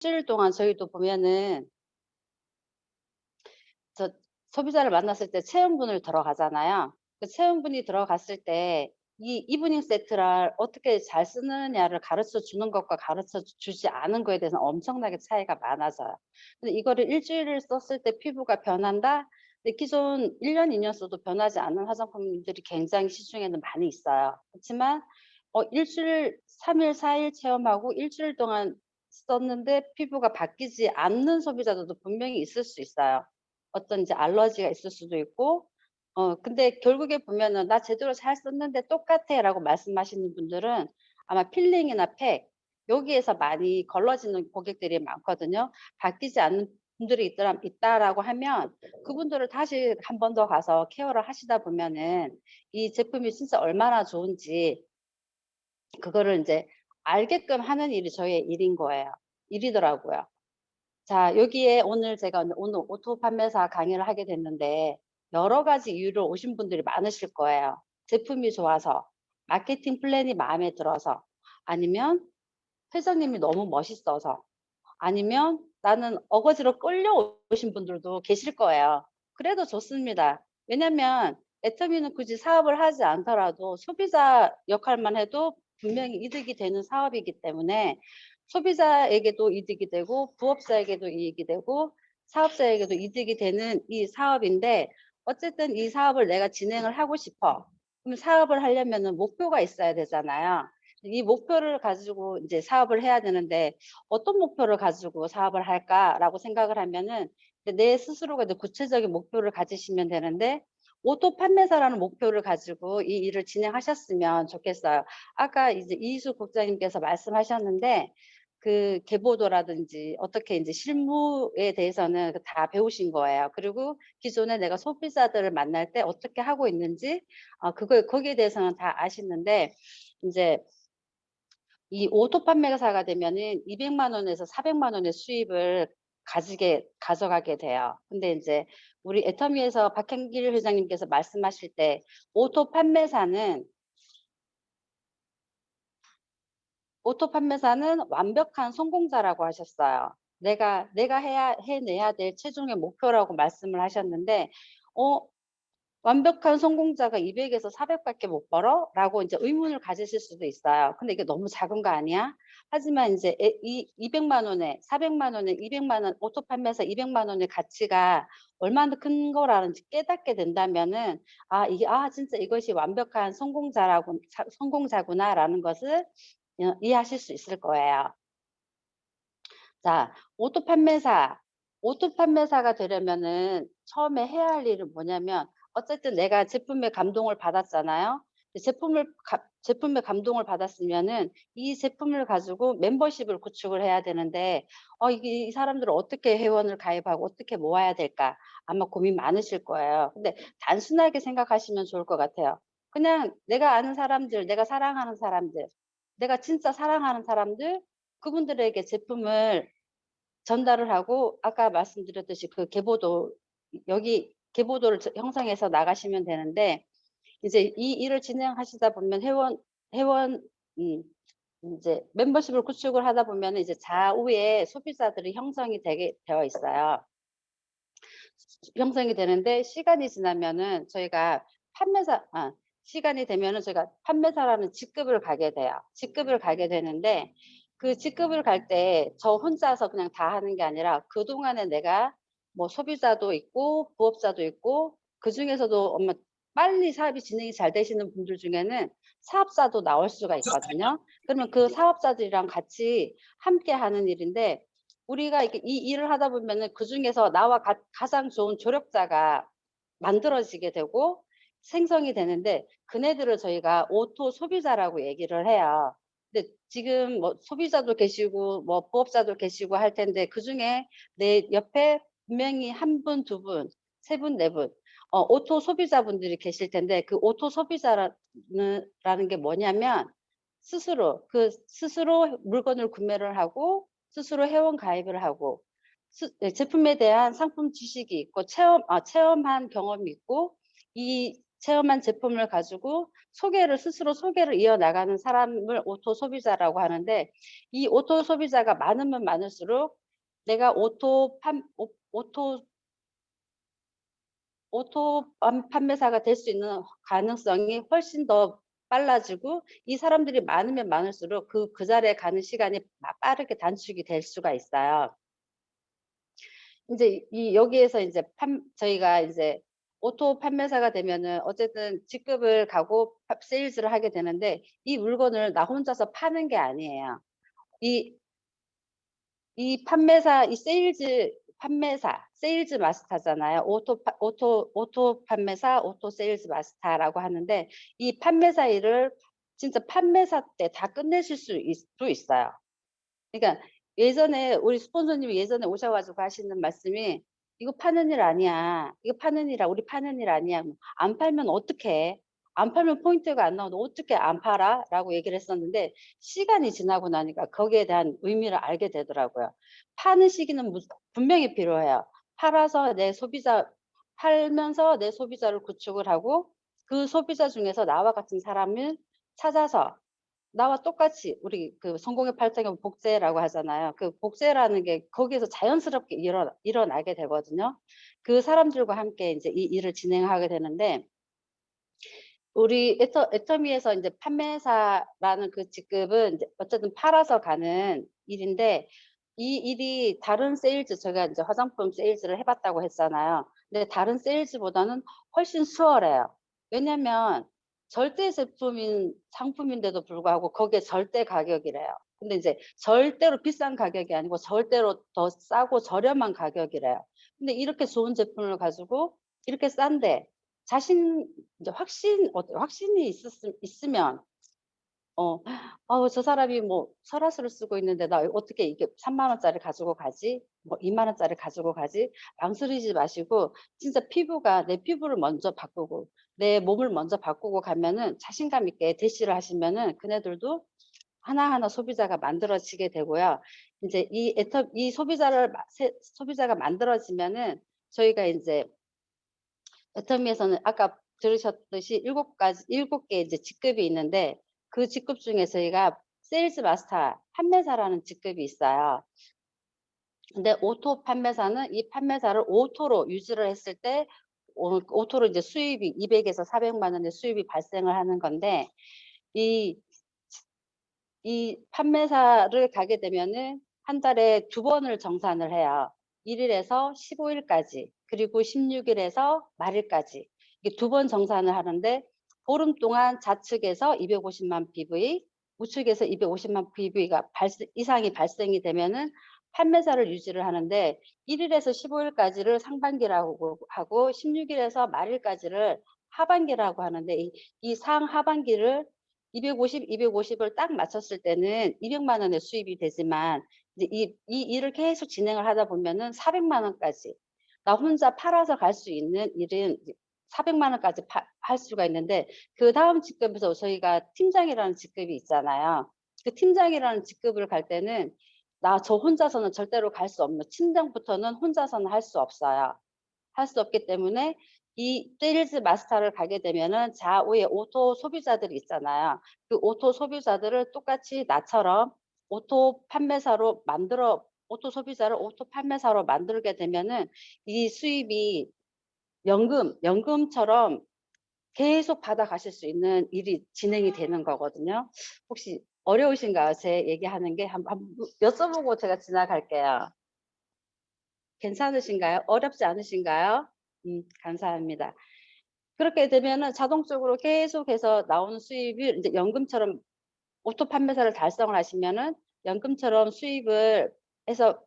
일주일 동안 저희도 보면은 저 소비자를 만났을 때 체험분을 들어가잖아요. 그 체험분이 들어갔을 때 이 이브닝 세트를 어떻게 잘 쓰느냐를 가르쳐 주는 것과 가르쳐 주지 않은 거에 대해서는 엄청나게 차이가 많아져요. 근데 이거를 일 주일을 썼을 때 피부가 변한다? 근데 기존 1 년, 2년 써도 변하지 않는 화장품들이 굉장히 시중에는 많이 있어요. 그렇지만 일 주일 3 일, 4일 체험하고 일 주일 동안 썼는데 피부가 바뀌지 않는 소비자들도 분명히 있을 수 있어요. 어떤 이제 알러지가 있을 수도 있고 근데 결국에 보면은 "나 제대로 잘 썼는데 똑같아."라고 말씀하시는 분들은 아마 필링이나 팩 여기에서 많이 걸러지는 고객들이 많거든요. 바뀌지 않는 분들이 있다라고 하면 그분들을 다시 한 번 더 가서 케어를 하시다 보면은 이 제품이 진짜 얼마나 좋은지 그거를 인제 알게끔 하는 일이 저희의 일인 거예요. 일이더라고요. 자 여기에 오늘 제가 오늘 오토 판매사 강의를 하게 됐는데 여러 가지 이유로 오신 분들이 많으실 거예요. 제품이 좋아서, 마케팅 플랜이 마음에 들어서, 아니면 회장님이 너무 멋있어서, 아니면 나는 어거지로 끌려오신 분들도 계실 거예요. 그래도 좋습니다. 왜냐면 애터미는 굳이 사업을 하지 않더라도 소비자 역할만 해도 분명히 이득이 되는 사업이기 때문에 소비자에게도 이득이 되고 부업자에게도 이익이 되고 사업자에게도 이득이 되는 이 사업인데 어쨌든 이 사업을 내가 진행을 하고 싶어. 그럼 사업을 하려면은 목표가 있어야 되잖아요. 이 목표를 가지고 인제 사업을 해야 되는데 '어떤 목표를 가지고 사업을 할까?'라고 생각을 하면은 이제 내 스스로가 이제 구체적인 목표를 가지시면 되는데 오토 판매사라는 목표를 가지고 이 일을 진행하셨으면 좋겠어요. 아까 이제 이희수 국장님께서 말씀하셨는데 그 계보도라든지 어떻게 인제 실무에 대해서는 그 다 배우신 거예요. 그리고 기존에 내가 소비자들을 만날 때 어떻게 하고 있는지 그걸 거기에 대해서는 다 아시는데 인제 이 오토 판매사가 되면은 200만 원에서 400만 원의 수입을 가져가게 돼요. 근데 인제 우리 애터미에서 박현길 회장님께서 말씀하실 때 오토 판매사는 완벽한 성공자라고 하셨어요. 내가 해내야 될 최종의 목표라고 말씀을 하셨는데 어 '완벽한 성공자가 200 에서 400 밖에 못 벌어?'라고 인제 의문을 가지실 수도 있어요. '근데 이게 너무 작은 거 아니야?' 하지만 인제 이 200만 원에 400만 원에 200만 원 오토 판매사 200만 원의 가치가 얼마나 큰 거라는지 깨닫게 된다면은 이게 '진짜 이것이 완벽한 성공자구나.'라는 것을 이해하실 수 있을 거예요. 자, 오토 판매사가 되려면은 처음에 해야 할 일은 뭐냐면 어쨌든 내가 제품에 감동을 받았잖아요. 그 제품에 감동을 받았으면은 이 제품을 가지고 멤버십을 구축을 해야 되는데 이게 '이 사람들을 어떻게 회원을 가입하고 어떻게 모아야 될까?' 아마 고민 많으실 거예요. 근데 단순하게 생각하시면 좋을 것 같아요. 그냥 내가 아는 사람들, 내가 사랑하는 사람들, 내가 진짜 사랑하는 사람들 그분들에게 제품을 전달을 하고 아까 말씀드렸듯이 그 계보도 여기 계보도를 형성해서 나가시면 되는데 이제 이 일을 진행하시다 보면 회원 인제 멤버십을 구축을 하다 보면은 이제 좌우에 소비자들이 형성이 되게 되어 있어요. 형성이 되는데 시간이 지나면은 저희가 판매사 아 시간이 되면은 저희가 판매사라는 직급을 가게 돼요. 직급을 가게 되는데 그 직급을 갈 때 저 혼자서 그냥 다 하는 게 아니라 그동안에 내가 뭐 소비자도 있고 부업자도 있고 그중에서도 빨리 사업이 진행이 잘 되시는 분들 중에는 사업자도 나올 수가 있거든요. 그러면 그 사업자들이랑 같이 함께 하는 일인데 우리가 이렇게 이 일을 하다 보면은 그중에서 나와 가장 좋은 조력자가 만들어지게 되고 생성이 되는데 그네들을 저희가 오토 소비자라고 얘기를 해요. 근데 지금 뭐 소비자도 계시고 뭐 부업자도 계시고 할 텐데 그중에 내 옆에 분명히 한 분, 두 분, 세 분, 네 분 오토 소비자분들이 계실 텐데 그 오토 라는 게 뭐냐면 스스로 물건을 구매를 하고 스스로 회원 가입을 하고 제품에 대한 상품 지식이 있고 체험한 경험이 있고 이 체험한 제품을 가지고 스스로 소개를 이어나가는 사람을 오토 소비자라고 하는데, 이 오토 소비자가 많으면 많을수록 내가 오토 판매사가 될 수 있는 가능성이 훨씬 더 빨라지고, 이 사람들이 많으면 많을수록 그 자리에 가는 시간이 빠르게 단축이 될 수가 있어요. 인제 여기에서 인제 저희가 인제 오토 판매사가 되면은 어쨌든 직급을 가고 세일즈를 하게 되는데, 이 물건을 나 혼자서 파는 게 아니에요. 이 이 판매사 이 세일즈 판매사, 세일즈 마스터잖아요. 오토 판매사, 오토 세일즈 마스터라고 하는데, 이 판매사 일을 진짜 판매사 때 다 끝내실 수도 있어요. 그러니까 예전에 우리 스폰서님이 예전에 오셔 가지고 하시는 말씀이 "이거 파는 일 아니야. 이거 파는 일아 우리 파는 일 아니야. 뭐 안 팔면 어떡해? 안 팔면 포인트가 안 나오는데 어떻게 안 팔아?"라고 얘기를 했었는데, 시간이 지나고 나니까 거기에 대한 의미를 알게 되더라고요. 파는 시기는 분명히 필요해요. 팔아서 내 소비자 팔면서 내 소비자를 구축을 하고, 그 소비자 중에서 나와 같은 사람을 찾아서 나와 똑같이 우리 그 성공의 팔당은 복제라고 하잖아요. 그 복제라는 게 거기에서 자연스럽게 일어나게 되거든요. 그 사람들과 함께 인제 이 일을 진행하게 되는데, 우리 애터미에서 인제 판매사라는 그 직급은 인제 어쨌든 팔아서 가는 일인데, 이 일이 다른 세일즈, 제가 인제 화장품 세일즈를 해 봤다고 했잖아요. 근데 다른 세일즈보다는 훨씬 수월해요. 왜냐면 절대 제품인 상품인데도 불구하고 거기에 절대 가격이래요. 근데 이제 절대로 비싼 가격이 아니고 절대로 더 싸고 저렴한 가격이래요. 근데 이렇게 좋은 제품을 가지고 이렇게 싼데 자신 이제 확신이 있으면, 어 '저 사람이 뭐 설화수를 쓰고 있는데 나 어떻게 이게 3만 원짜리 가지고 가지? 뭐 2만 원짜리 가지고 가지?' 망설이지 마시고 진짜 내 피부를 먼저 바꾸고 내 몸을 먼저 바꾸고 가면은 자신감 있게 대시를 하시면은 그네들도 하나하나 소비자가 만들어지게 되고요. 인제 이 소비자가 만들어지면은 저희가 인제 애터미에서는 아까 들으셨듯이 7 개의 이제 직급이 있는데, 그 직급 중에 저희가 세일즈 마스터 판매사라는 직급이 있어요. 근데 오토 판매사는 이 판매사를 오토로 유지를 했을 때 오토로 이제 수입이 200에서 400만 원의 수입이 발생을 하는 건데, 이 이 판매사를 가게 되면은 한 달에 2번을 정산을 해요. 1 일에서 15 일까지, 그리고 16 일에서 말일까지. 이게 2번 정산을 하는데, 보름 동안 좌측에서 250만 PV, 우측에서 250만 PV가 이상이 발생이 되면은 판매사를 유지를 하는데, 1 일에서 15 일까지를 상반기라고 하고 16 일에서 말일까지를 하반기라고 하는데, 이 상하반기를 250을 딱 맞췄을 때는 200만 원의 수입이 되지만, 이제 이 일을 계속 진행을 하다 보면은 400만 원까지, 나 혼자 팔아서 갈 수 있는 일은 이제 400만 원까지 할 수가 있는데, 그다음 직급에서 저희가 팀장이라는 직급이 있잖아요. 그 팀장이라는 직급을 갈 때는 저 혼자서는 절대로 갈 수 없는, 팀장부터는 혼자서는 할 수 없어요. 할 수 없기 때문에 이 세일즈 마스터를 가게 되면은 좌우에 오토 소비자들이 있잖아요. 그 오토 소비자들을 똑같이 나처럼 오토 소비자를 오토 판매사로 만들게 되면은 이 수입이 연금처럼 계속 받아가실 수 있는 일이 진행이 되는 거거든요. 혹시 어려우신가요? 제 얘기하는 게 한번 여쭤보고 제가 지나갈게요. 괜찮으신가요? 어렵지 않으신가요? 감사합니다. 그렇게 되면은 자동적으로 계속해서 나오는 수입이 인제 연금처럼, 오토 판매사를 달성을 하시면은 연금처럼 수입을 해서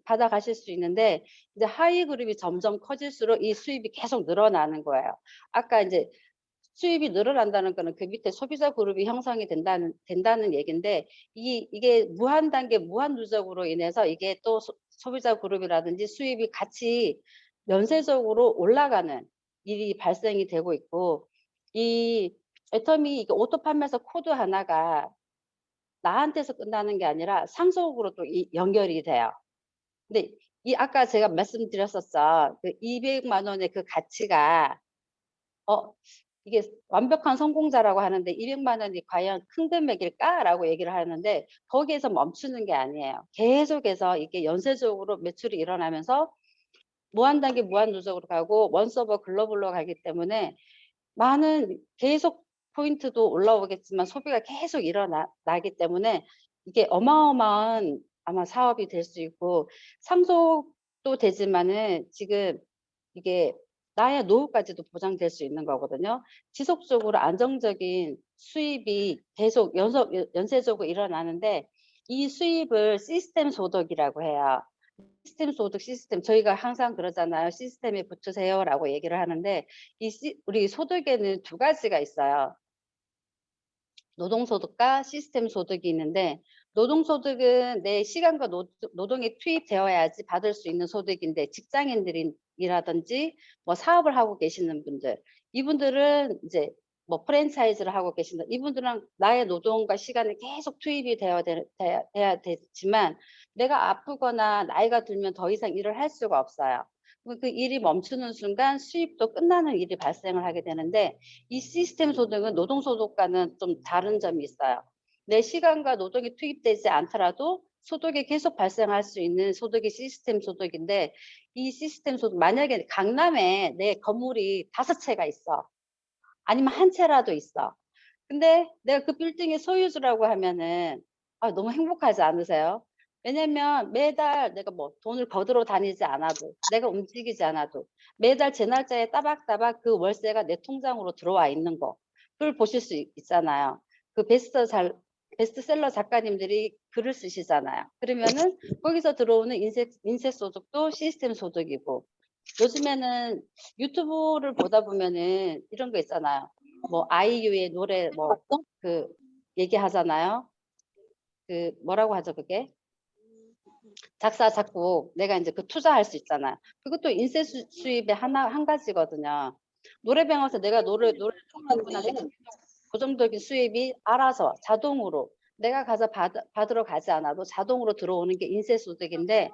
받아가실 수 있는데, 이제 하위 그룹이 점점 커질수록 이 수입이 계속 늘어나는 거예요. 아까 인제 수입이 늘어난다는 거는 그 밑에 소비자 그룹이 형성이 된다는 얘긴데, 이게 무한 단계 무한 누적으로 인해서 이게 또 소비자 그룹이라든지 수입이 같이 연쇄적으로 올라가는 일이 발생이 되고 있고, 이 애터미 이게 오토 판매서 코드 하나가 나한테서 끝나는 게 아니라 상속으로 또 연결이 돼요. 근데 아까 제가 말씀드렸었죠. 그 200만 원의 그 가치가 어 이게 완벽한 성공자라고 하는데 200만 원이 과연 큰 금액일까라고 얘기를 하는데 거기에서 멈추는 게 아니에요. 계속해서 이게 연쇄적으로 매출이 일어나면서 무한단계 무한누적으로 가고 원서버 글로벌로 가기 때문에 많은 계속 포인트도 올라오겠지만 소비가 계속 나기 때문에 이게 어마어마한 아마 사업이 될 수 있고 상속도 되지만은 지금 이게 나의 노후까지도 보장될 수 있는 거거든요. 지속적으로 안정적인 수입이 계속 연쇄적으로 일어나는데 이 수입을 시스템 소득이라고 해요. 시스템 소득 시스템 저희가 항상 그러잖아요. "시스템에 붙으세요."라고 얘기를 하는데 우리 소득에는 두 가지가 있어요. 노동소득과 시스템 소득이 있는데 노동소득은 내 시간과 노동이 투입되어야지 받을 수 있는 소득인데 직장인들이라든지 뭐 사업을 하고 계시는 분들 이분들은 이제 뭐 프랜차이즈를 하고 계신다. 이분들은 나의 노동과 시간이 계속 투입이 돼야 되지만 내가 아프거나 나이가 들면 더 이상 일을 할 수가 없어요. 그럼 그 일이 멈추는 순간 수입도 끝나는 일이 발생을 하게 되는데 이 시스템 소득은 노동 소득과는 좀 다른 점이 있어요. 내 시간과 노동이 투입되지 않더라도 소득이 계속 발생할 수 있는 소득이 시스템 소득인데 이 시스템 소득 만약에 강남에 내 건물이 5채가 있어. 아니면 한 채라도 있어. 근데 내가 그 빌딩의 소유주라고 하면은 너무 행복하지 않으세요? 왜냐면 매달 내가 뭐 돈을 거들어 다니지 않아도 내가 움직이지 않아도 매달 제 날짜에 따박따박 그 월세가 내 통장으로 들어와 있는 거 그걸 보실 수 있잖아요. 그 베스트셀러 작가님들이 글을 쓰시잖아요. 그러면은 거기서 들어오는 인쇄 소득도 시스템 소득이고 요즘에는 유튜브를 보다 보면은 이런 거 있잖아요. 뭐 아이유의 노래 뭐 그 얘기하잖아요. 그 뭐라고 하죠 그게? 작사 작곡 내가 인제 그 투자할 수 있잖아요. 그것도 인세 수입의 한 가지거든요. 노래방에서 내가 노래를 듣고 나니까 고정적인 수입이 알아서 자동으로 내가 가서 받으러 가지 않아도 자동으로 들어오는 게 인세 소득인데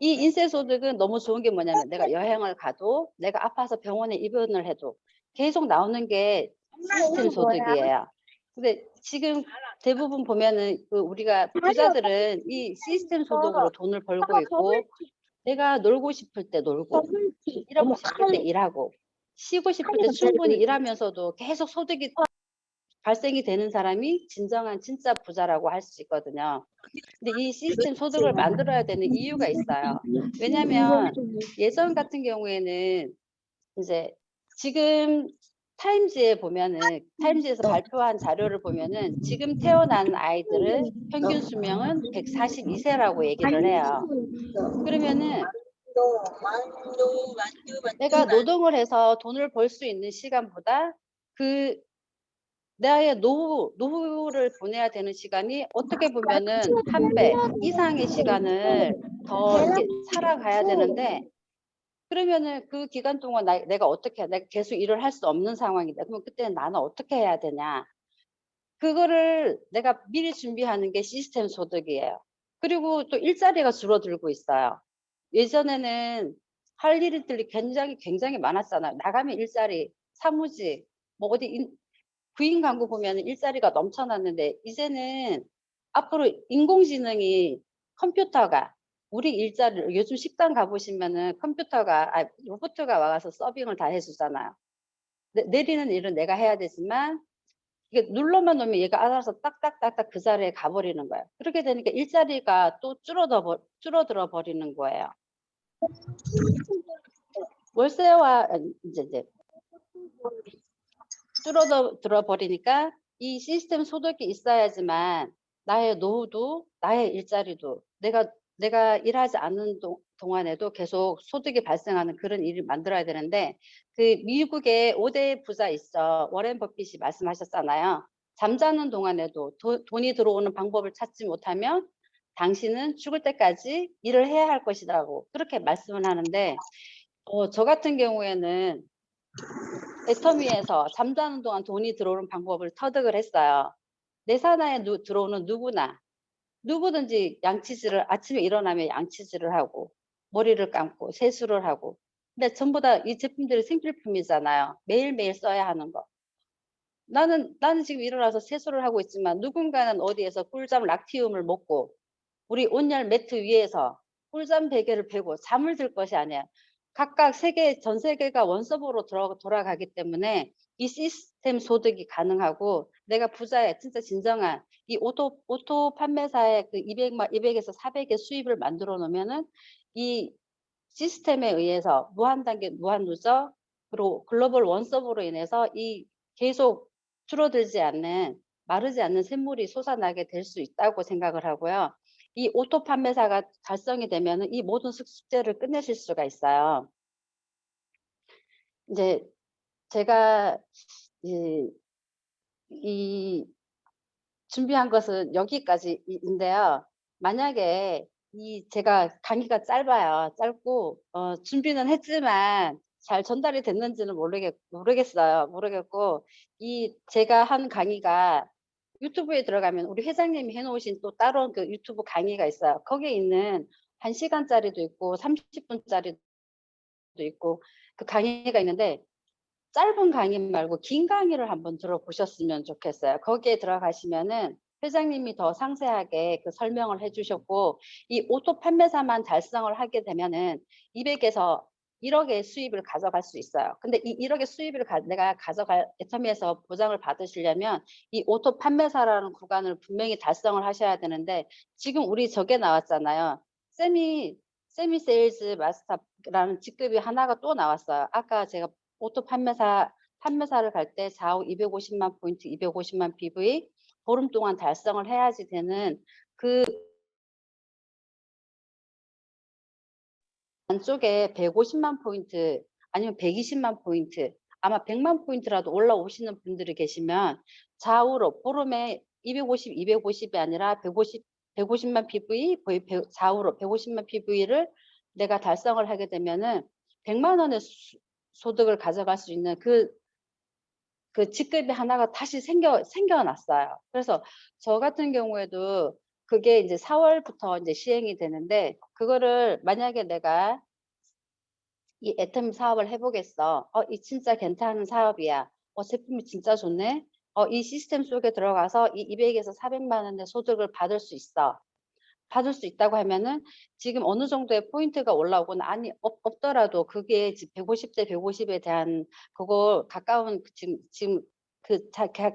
이 인세 소득은 너무 좋은 게 뭐냐면 내가 여행을 가도 내가 아파서 병원에 입원을 해도 계속 나오는 게 시스템 소득이에요. 근데 지금 대부분 보면은 그 우리가 부자들은 이 시스템 소득으로 돈을 벌고 있고 내가 놀고 싶을 때 놀고 일하고 싶을 때 일하고 쉬고 싶을 때 충분히 일하면서도 계속 소득이 발생이 되는 사람이 진정한 진짜 부자라고 할 수 있거든요. 근데 이 시스템 소득을 만들어야 되는 이유가 있어요. 왜냐면 예전 같은 경우에는 인제 지금 타임지에 보면은 타임지에서 발표한 자료를 보면은 지금 태어난 아이들의 평균 수명은 142 세라고 얘기를 해요. 그러면은 내가 노동을 해서 돈을 벌 수 있는 시간보다 그 나의 노후를 보내야 되는 시간이 어떻게 보면은 1배 이상의 시간을 더 이렇게 살아가야 되는데 그러면은 그 기간 동안 내가 어떻게 해? 내가 계속 일을 할 수 없는 상황이다. 그러면 그때는 나는 어떻게 해야 되냐? 그거를 내가 미리 준비하는 게 시스템 소득이에요. 그리고 또 일자리가 줄어들고 있어요. 예전에는 할 일들이 굉장히 많았잖아요. 나가면 일자리, 사무직, 뭐 어디 구인 광고 보면은 일자리가 넘쳐났는데 이제는 앞으로 인공지능이 컴퓨터가 우리 일자리를 요즘 식당 가 보시면은 로보트가 와서 서빙을 다 해 주잖아요. 내리는 일은 내가 해야 되지만 이게 눌러만 놓으면 얘가 알아서 딱딱딱딱 그 자리에 가 버리는 거예요. 그렇게 되니까 일자리가 또 줄어들어 버리는 거예요. 월세와 인제 줄어들어 버리니까 이 시스템 소득이 있어야지만 나의 노후도 나의 일자리도 내가 일하지 않는 동안에도 계속 소득이 발생하는 그런 일을 만들어야 되는데 그 미국의 5대 부자 있죠. 워렌 버핏이 말씀하셨잖아요. "잠자는 동안에도 돈이 들어오는 방법을 찾지 못하면 당신은 죽을 때까지 일을 해야 할 것이다."고 그렇게 말씀을 하는데 저 같은 경우에는 애터미에서 잠자는 동안 돈이 들어오는 방법을 터득을 했어요. 내 산하에 들어오는 누구든지 양치질을 아침에 일어나면 양치질을 하고 머리를 감고 세수를 하고 근데 전부 다 이 제품들이 생필품이잖아요. 매일매일 써야 하는 거. 나는 지금 일어나서 세수를 하고 있지만 누군가는 어디에서 꿀잠 락티움을 먹고 우리 온열 매트 위에서 꿀잠 베개를 베고 잠을 들 것이 아니에요. 각각 전 세계가 원서브로 돌아가기 때문에 이 시스템 소득이 가능하고 내가 부자의 진짜 진정한 이 오토 판매사의 그 200에서 400의 수입을 만들어 놓으면은 이 시스템에 의해서 무한단계 무한누적 그리고 글로벌 원서브로 인해서 이 계속 줄어들지 않는 마르지 않는 샘물이 솟아나게 될 수 있다고 생각을 하고요. 이 오토 판매사가 달성이 되면은 이 모든 숙제를 끝내실 수가 있어요. 인제 제가 이 이 준비한 것은 여기까지 인데요. 만약에 제가 강의가 짧아요. 짧고 준비는 했지만 잘 전달이 됐는지는 모르겠어요. 모르겠고 제가 한 강의가 유튜브에 들어가면 우리 회장님이 해 놓으신 또 따로 그 유튜브 강의가 있어요. 거기에 있는 1 시간짜리도 있고 30 분짜리도 있고 그 강의가 있는데 짧은 강의 말고 긴 강의를 한번 들어보셨으면 좋겠어요. 거기에 들어가시면은 회장님이 더 상세하게 그 설명을 해 주셨고 이 오토 판매사만 달성을 하게 되면은 200에서 1억의 수입을 가져갈 수 있어요. 근데 이 1억의 수입을 내가 가져갈 애터미에서 보장을 받으시려면 이 오토 판매사라는 구간을 분명히 달성을 하셔야 되는데 지금 우리 저게 나왔잖아요. 세미 세일즈 마스터라는 직급이 하나가 또 나왔어요. 아까 제가 오토 판매사를 갈 때 좌우 250만 포인트, 250만 PV 보름 동안 달성을 해야지 되는 그 안쪽에 150만 포인트 아니면 120만 포인트 아마 100만 포인트라도 올라오시는 분들이 계시면 좌우로 보름에 250, 250이 아니라 150만 PV 좌우로 150만 PV를 내가 달성을 하게 되면은 100만 원의 소득을 가져갈 수 있는 그 직급이 하나가 다시 생겨났어요. 그래서 저 같은 경우에도 그게 이제 4 월부터 인제 시행이 되는데 그거를 만약에 내가 '이 애터미 사업을 해 보겠어. 이 진짜 괜찮은 사업이야. 제품이 진짜 좋네. 이 시스템 속에 들어가서 이 200에서 400만 원의 소득을 받을 수 있어.' 받을 수 있다고 하면은 지금 어느 정도의 포인트가 올라오거나 아니 없더라도 그게 150대 150에 대한 그거 가까운 지금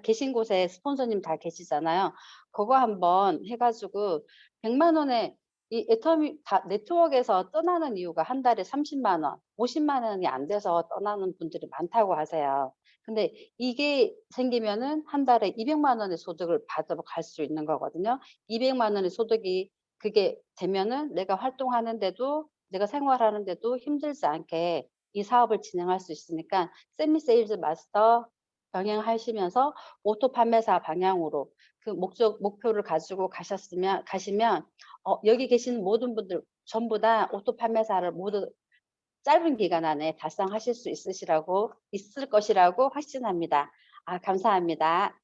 계신 곳에 스폰서님 다 계시잖아요. 그거 한번 해 가지고 100만 원에 이 애터미 다 네트워크에서 떠나는 이유가 한 달에 30만 원, 50만 원이 안 돼서 떠나는 분들이 많다고 하세요. 근데 이게 생기면은 한 달에 200만 원의 소득을 받으러 갈 수 있는 거거든요. 200만 원의 소득이 그게 되면은 내가 활동하는데도 내가 생활하는데도 힘들지 않게 이 사업을 진행할 수 있으니까 세미 세일즈 마스터 병행하시면서 오토 판매사 방향으로 그 목표를 가지고 가시면 여기 계시는 모든 분들 전부 다 오토 판매사를 모두 짧은 기간 안에 달성하실 수 있을 것이라고 확신합니다. 감사합니다.